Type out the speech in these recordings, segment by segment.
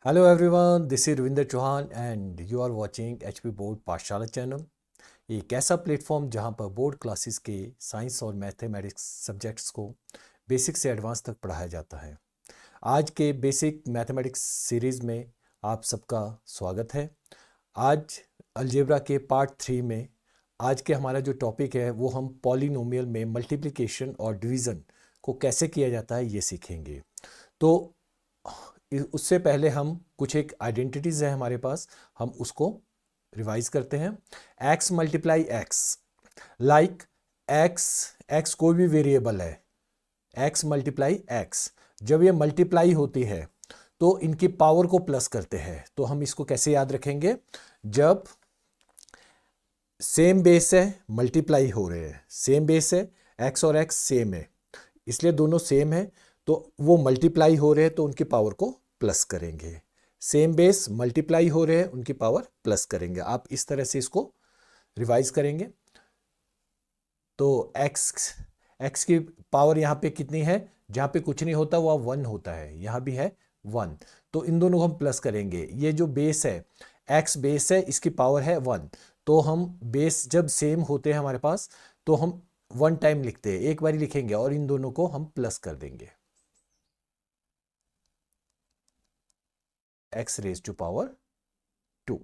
Hello everyone, this is Ravinder Chauhan and you are watching HP board पाठशाला channel. एक ऐसा platform जहां पर बोर्ड क्लासेस के साइंस और मैथमेटिक्स सब्जेक्ट्स को बेसिक से एडवांस तक पढ़ाया जाता है। आज के बेसिक मैथमेटिक्स सीरीज़ में आप सबका स्वागत है। आज अलजेब्रा के पार्ट 3 में आज के हमारा जो टॉपिक है वो हम पॉलिनोमियल में मल्टीप्लिकेशन और डिवीज़न को कैसे किया जाता है ये सीखेंगे। तो उससे पहले हम कुछ एक आइडेंटिटीज़ है हमारे पास, हम उसको रिवाइज करते हैं। x multiply x, like x कोई भी वेरिएबल है, x मल्टीप्लाई एक्स, जब ये मल्टीप्लाई होती है तो इनकी पावर को प्लस करते हैं। तो हम इसको कैसे याद रखेंगे? जब सेम बेस है, मल्टीप्लाई हो रहे हैं, सेम बेस है, x और x सेम है, इसलिए दोनों सेम है, तो वो मल्टीप्लाई हो रहे हैं तो उनकी पावर को प्लस करेंगे। सेम बेस मल्टीप्लाई हो रहे हैं, उनकी पावर प्लस करेंगे। आप इस तरह से इसको रिवाइज करेंगे। तो x की पावर यहाँ पे कितनी है? जहाँ पे कुछ नहीं होता वह 1 होता है, यहाँ भी है 1, तो इन दोनों को हम प्लस करेंगे। ये जो बेस है, x बेस है, इसकी पावर है 1, तो हम बेस जब सेम होते हैं हमारे पास तो हम 1 टाइम लिखते हैं, एक बारी लिखेंगे और इन दोनों को हम प्लस कर देंगे, x रेज टू पावर 2।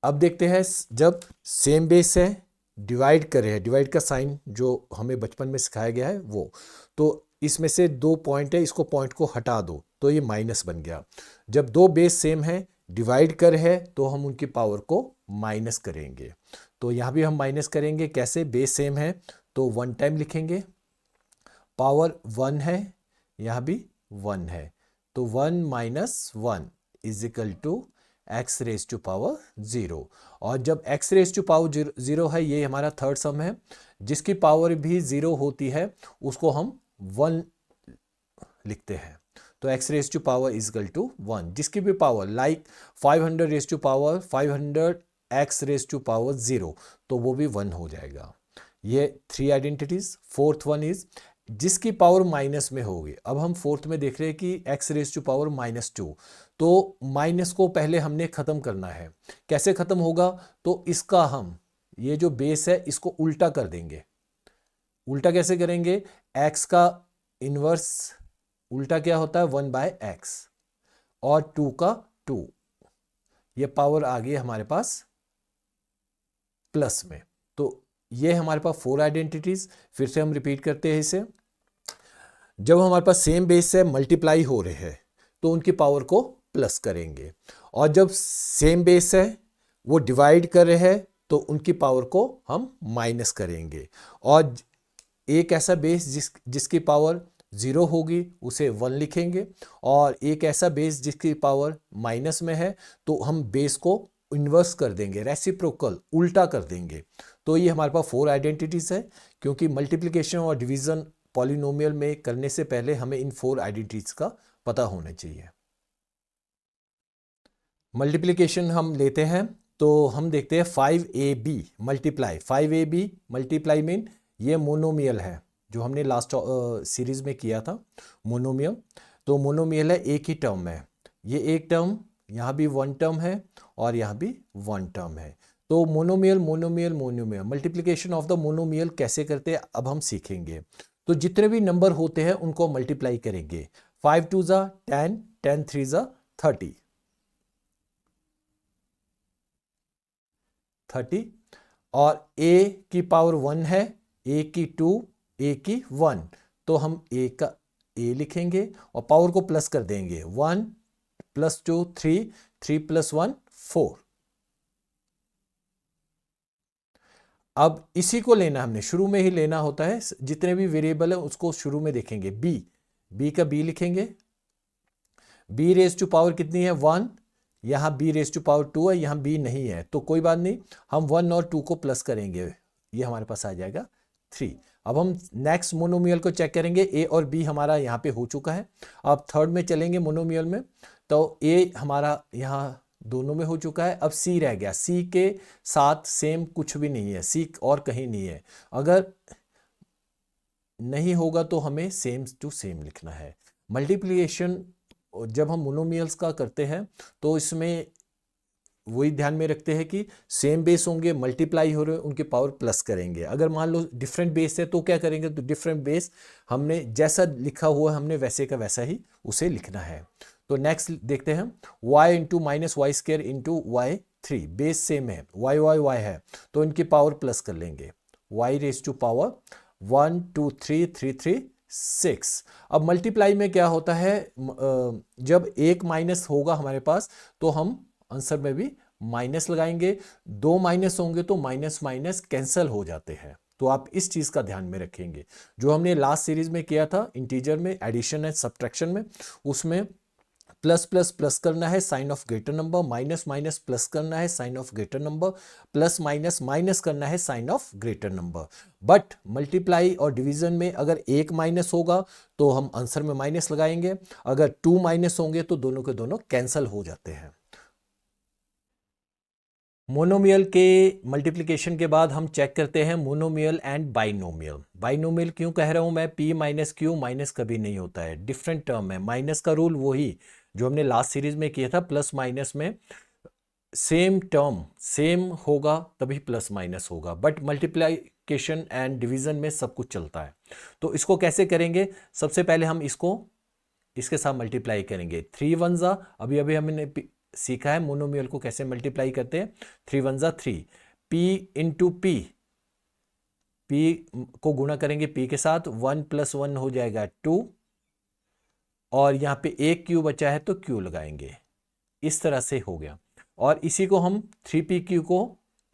अब देखते हैं जब सेम बेस है, डिवाइड कर रहे हैं, डिवाइड का साइन जो हमें बचपन में सिखाया गया है वो, तो इसमें से 2 पॉइंट है, इसको पॉइंट को हटा दो तो ये माइनस बन गया। जब दो बेस सेम है, डिवाइड कर है, तो हम उनकी पावर को माइनस करेंगे। तो यहाँ भी हम माइनस करेंगे, कैसे? बेस सेम है तो 1 टाइम लिखेंगे, पावर 1 है, यहाँ भी 1 है, तो 1 minus 1 is equal to x raise to power 0। और जब x रेज टू पावर 0 है, ये हमारा थर्ड सम है, जिसकी पावर भी 0 होती है उसको हम 1 लिखते हैं। तो x raise to power is equal to 1, जिसकी भी power like 500 raise to power 500 x raise to power 0, तो वो भी 1 हो जाएगा। ये 3 आइडेंटिटीज। फोर्थ वन इज जिसकी पावर माइनस में होगी। अब हम फोर्थ में देख रहे हैं कि x रेज टू पावर -2, तो माइनस को पहले हमने खत्म करना है। कैसे खत्म होगा? तो इसका हम ये जो बेस है इसको उल्टा कर देंगे। उल्टा कैसे करेंगे? x का इनवर्स उल्टा क्या होता है? 1/x, और 2 का 2, ये पावर आ गई हमारे पास प्लस में। तो ये हमारे पास 4 आइडेंटिटीज। फिर से हम रिपीट करते हैं इसे। जब हमारे पास सेम बेस है, मल्टीप्लाई हो रहे हैं, तो उनकी पावर को प्लस करेंगे। और जब सेम बेस है, वो डिवाइड कर रहे हैं, तो उनकी पावर को हम माइनस करेंगे। और एक ऐसा बेस जिसकी पावर 0 होगी उसे 1 लिखेंगे, और एक ऐसा बेस जिसकी पावर माइनस में है तो हम बेस को इन्वर्स कर देंगे, रेसिप्रोकल उल्टा कर देंगे। तो ये हमारे पास 4 आइडेंटिटीज है, क्योंकि मल्टीप्लिकेशन और डिवीजन पॉलिनोमियल में करने से पहले हमें इन 4 आइडेंटिटीज का पता होना चाहिए। मल्टीप्लिकेशन हम लेते हैं तो हम देखते हैं 5ab multiply. 5ab multiply mean ये मोनोमियल है, जो हमने लास्ट सीरीज में किया था, मोनोमियल। तो मोनोमियल है, एक ही टर्म है, ये एक टर्म, यहाँ भी 1 टर्म है और यहाँ भी 1 टर्म है। तो monomial monomial monomial, multiplication of the monomial कैसे करते हैं अब हम सीखेंगे। तो जितने भी नंबर होते हैं उनको मल्टीप्लाई करेंगे। 5 2 ज़ा 10, 10 3 ज़ा 30, 30। और a की पावर 1 है, a की 2, a की 1, तो हम a का a लिखेंगे और पावर को प्लस कर देंगे। 1 + 2 3, 3 + 1 4। अब इसी को लेना, हमने शुरू में ही लेना होता है, जितने भी वेरिएबल है उसको शुरू में देखेंगे। b का b लिखेंगे। b रेज टू पावर कितनी है? 1। यहाँ b रेज टू पावर 2 है, यहाँ b नहीं है, तो कोई बात नहीं, हम 1 और 2 को प्लस करेंगे, ये हमारे पास आ जाएगा 3। अब हम नेक्स्ट मोनोमियल को चेक करेंगे। a और b हमारा यहाँ पे हो चुका है। अब थर्ड में चलेंगे मोनोमियल में, तो a हमारा यहाँ दोनों में हो चुका है। अब c रह गया, c के साथ सेम कुछ भी नहीं है, c और कहीं नहीं है। अगर नहीं होगा तो हमें सेम टू सेम लिखना है। मल्टीप्लिकेशन जब हम मोनोमियल्स का करते हैं तो इसमें वही ध्यान में रखते हैं कि सेम बेस होंगे, मल्टीप्लाई हो रहे हैं, उनके पावर प्लस करेंगे। अगर मान लो डिफरेंट बेस है तो क्या करेंगे, तो डिफरेंट बेस हमने जैसा लिखा हुआ हमने वैसे का वैसा ही उसे लिखना है। तो नेक्स्ट देखते हैं, y into minus y square into y three, base same है, y है तो इनकी पावर प्लस कर लेंगे, y रेज टू पावर 1 2 3 3 3 6। अब मल्टीप्लाई में क्या होता है, जब एक माइनस होगा हमारे पास तो हम आंसर में भी माइनस लगाएंगे, दो माइनस होंगे तो माइनस माइनस कैंसल हो जाते हैं। तो आप इस चीज का ध्यान में रखेंगे, जो हमने लास्ट सीरीज में किया था इंटीजर में, एडिशन एंड सब्ट्रैक्शन में, उसमें प्लस प्लस प्लस करना है sign of greater number, minus minus plus करना है sign of greater number, plus minus minus करना है sign of greater number. But multiply और डिवीजन में अगर एक माइनस होगा तो हम आंसर में माइनस लगाएंगे, अगर टू माइनस होंगे तो दोनों के दोनों कैंसल हो जाते हैं। मोनोमियल के मल्टीप्लिकेशन के बाद हम चेक करते हैं मोनोमियल एंड बाइनोमियल। बाइनोमियल क्यों कह रहा हूं मैं, p माइनस क्यू, माइनस कभी नहीं होता है, डिफरेंट टर्म है। माइनस का रूल वही जो हमने लास्ट सीरीज में किया था, प्लस माइनस में सेम टर्म सेम होगा तभी प्लस माइनस होगा, बट मल्टीप्लिकेशन एंड डिवीजन में सब कुछ चलता है। तो इसको कैसे करेंगे, सबसे पहले हम इसको इसके साथ मल्टीप्लाई करेंगे, 3 वन जा, अभी अभी हमने सीखा है मोनोमियल को कैसे मल्टीप्लाई करते हैं, 3 वन जा 3, p इंटू पी, p को गुणा करेंगे p के साथ, 1 प्लस 1 हो जाएगा 2, और यहां पे एक क्यू बचा है तो क्यू लगाएंगे, इस तरह से हो गया। और इसी को हम 3pq को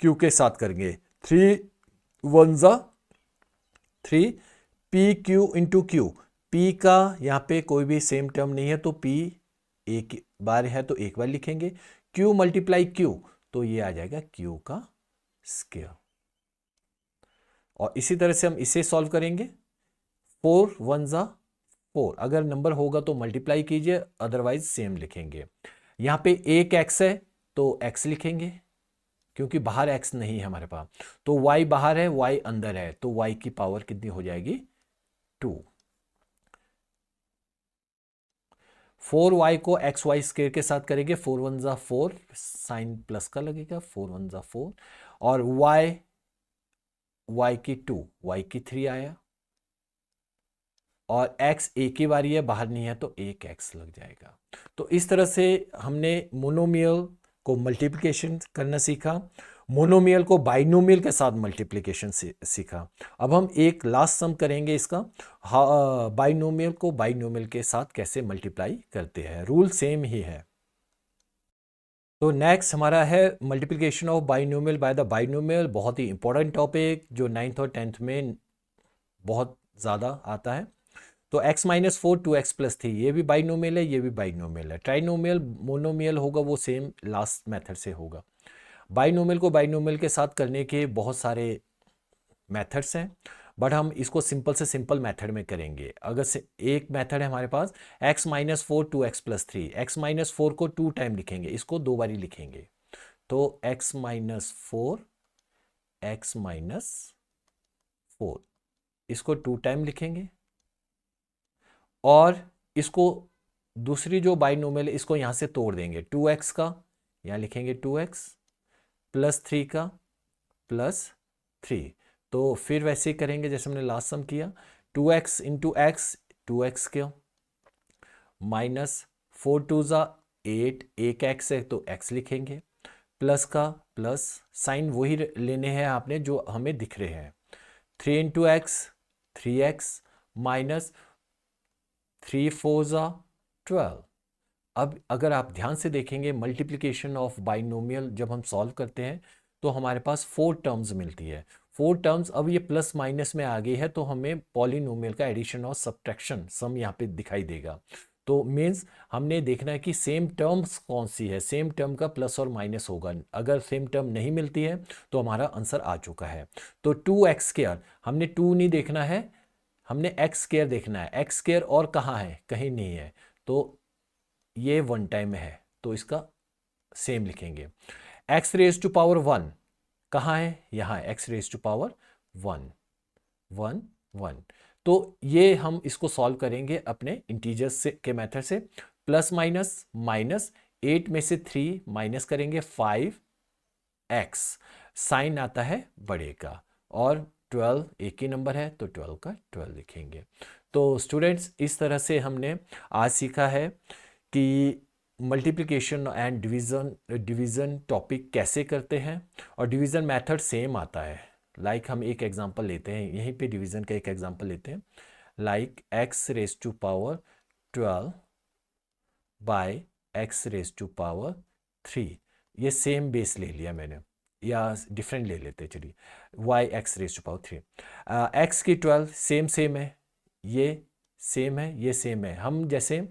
q के साथ करेंगे, 3 वन जा 3, pq इंटू क्यू, p का यहाँ पे कोई भी सेम टर्म नहीं है तो p एक बार है तो एक बार लिखेंगे, q मल्टीप्लाई q तो ये आ जाएगा q का स्क्वायर। और इसी तरह से हम इसे सॉल्व करेंगे, 4 वन जा 4, अगर नंबर होगा तो मल्टीप्लाई कीजिए, अदरवाइज सेम लिखेंगे। यहाँ पे एक x है तो x लिखेंगे, क्योंकि बाहर x नहीं है हमारे पास, तो y बाहर है y अंदर है, तो y की पावर कितनी हो जाएगी 2। 4y को एक्स वाई स्क्वायर के साथ करेंगे, 4 वन जा 4, साइन प्लस का लगेगा, 4 वन जा 4, और y की 2, y की 3 आया, और x एक ही बारी है, बाहर नहीं है तो एक x लग जाएगा। तो इस तरह से हमने मोनोमियल को मल्टीप्लिकेशन करना सीखा, मोनोमियल को बाइनोमियल के साथ मल्टीप्लिकेशन सीखा। अब हम एक लास्ट सम करेंगे इसका, बाइनोमियल को बाइनोमियल के साथ कैसे मल्टीप्लाई करते हैं, रूल सेम ही है। तो नेक्स्ट हमारा है multiplication of binomial by the binomial, बहुत ही इंपॉर्टेंट टॉपिक जो 9th और 10th में बहुत ज़्यादा आता है। तो x माइनस 4 2x प्लस 3, ये भी बाइनोमियल है, ये भी बाइनोमियल है। ट्राइनोमियल मोनोमियल होगा वो सेम लास्ट मेथड से होगा। बाइनोमियल को बाइनोमियल के साथ करने के बहुत सारे मेथड्स हैं, बट हम इसको सिंपल से सिंपल मेथड में करेंगे। अगर से एक मेथड है हमारे पास, x minus 4 2x plus 3, x minus 4 को 2 टाइम लिखेंगे, इसको 2 बारी लिखेंगे, तो x माइनस 4 एक्स माइनस 4, इसको 2 टाइम लिखेंगे, और इसको दूसरी जो बाइनोमियल इसको यहां से तोड़ देंगे, 2x का यहां लिखेंगे 2x प्लस 3 का प्लस 3, तो फिर वैसे ही करेंगे जैसे हमने लास्ट सम किया, 2x इंटू एक्स 2x क्यों, माइनस 4 टू जा 8, एक x है तो x लिखेंगे, प्लस का प्लस, साइन वही लेने हैं आपने जो हमें दिख रहे हैं, 3 इंटू एक्स 3x, माइनस 3 4 जा 12। अब अगर आप ध्यान से देखेंगे मल्टीप्लिकेशन ऑफ बाइनोमियल जब हम सॉल्व करते हैं तो हमारे पास 4 टर्म्स मिलती है, 4 टर्म्स। अब ये प्लस माइनस में आ गई है तो हमें पॉलिनोमियल का एडिशन और सब्ट्रैक्शन सम यहाँ पे दिखाई देगा। तो मीन्स हमने देखना है कि सेम टर्म्स कौन सी है, सेम टर्म का प्लस और माइनस होगा, अगर सेम टर्म नहीं मिलती है तो हमारा आंसर आ चुका है। तो 2x स्क्वायर, हमने 2 नहीं देखना है, हमने x स्क्वायर देखना है, x स्क्वायर और कहाँ है, कहीं नहीं है, तो ये 1 टाइम है तो इसका सेम लिखेंगे। x रेज टू पावर 1 कहाँ है, यहाँ है, x रेज टू पावर 1 1 1, तो ये हम इसको सॉल्व करेंगे अपने इंटीजर्स से के मेथड से। प्लस माइनस माइनस, 8 में से 3 माइनस करेंगे 5x, साइन आता है बड़े का, और 12 एक ही नंबर है तो 12 का 12 लिखेंगे। तो स्टूडेंट्स, इस तरह से हमने आज सीखा है कि मल्टीप्लिकेशन एंड डिवीज़न टॉपिक कैसे करते हैं, और डिवीज़न मेथड सेम आता है। लाइक हम एक एग्जांपल लेते हैं, यहीं पे डिवीज़न का एक एग्जांपल लेते हैं, like x raise to power 12 by x raise to power 3। ये सेम बेस ले लिया मैंने, या डिफरेंट ले लेते चलिए, y x raise to power 3, x की 12 सेम है, ये सेम है, ये सेम है। हम जैसे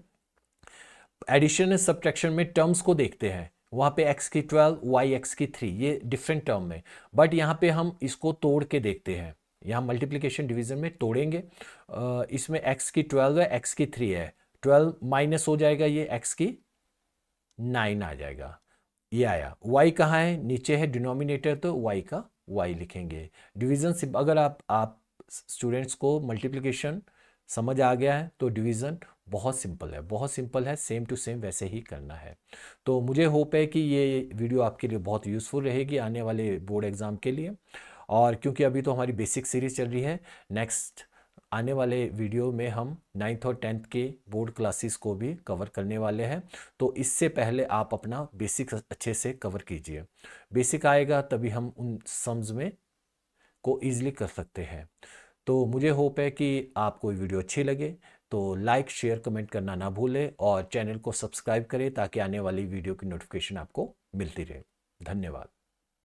एडिशन एंड सब्ट्रैक्शन में टर्म्स को देखते हैं, वहाँ पे x की 12 y x की 3 ये डिफरेंट टर्म है, बट यहाँ पे हम इसको तोड़ के देखते हैं। यहाँ मल्टीप्लिकेशन डिवीजन में तोड़ेंगे, इसमें x की 12 है, x की 3 है, 12 माइनस हो जाएगा, ये x की 9 आ जाएगा, ये आया। y कहाँ है, नीचे है डिनोमिनेटर, तो y का y लिखेंगे। डिवीजन से अगर आप स्टूडेंट्स को मल्टीप्लिकेशन समझ आ गया है तो डिवीज़न बहुत सिंपल है, बहुत सिंपल है, सेम टू सेम वैसे ही करना है। तो मुझे होप है कि ये वीडियो आपके लिए बहुत यूज़फुल रहेगी आने वाले बोर्ड एग्ज़ाम के लिए। और क्योंकि अभी तो हमारी बेसिक सीरीज़ चल रही है, नेक्स्ट आने वाले वीडियो में हम 9th और 10th के बोर्ड क्लासेस को भी कवर करने वाले हैं। तो इससे पहले आप अपना बेसिक अच्छे से कवर कीजिए, बेसिक आएगा तभी हम उन सम्स में को ईजिली कर सकते हैं। तो मुझे होप है कि आपको ये वीडियो अच्छी लगे, तो लाइक शेयर कमेंट करना ना भूलें, और चैनल को सब्सक्राइब करें ताकि आने वाली वीडियो की नोटिफिकेशन आपको मिलती रहे। धन्यवाद।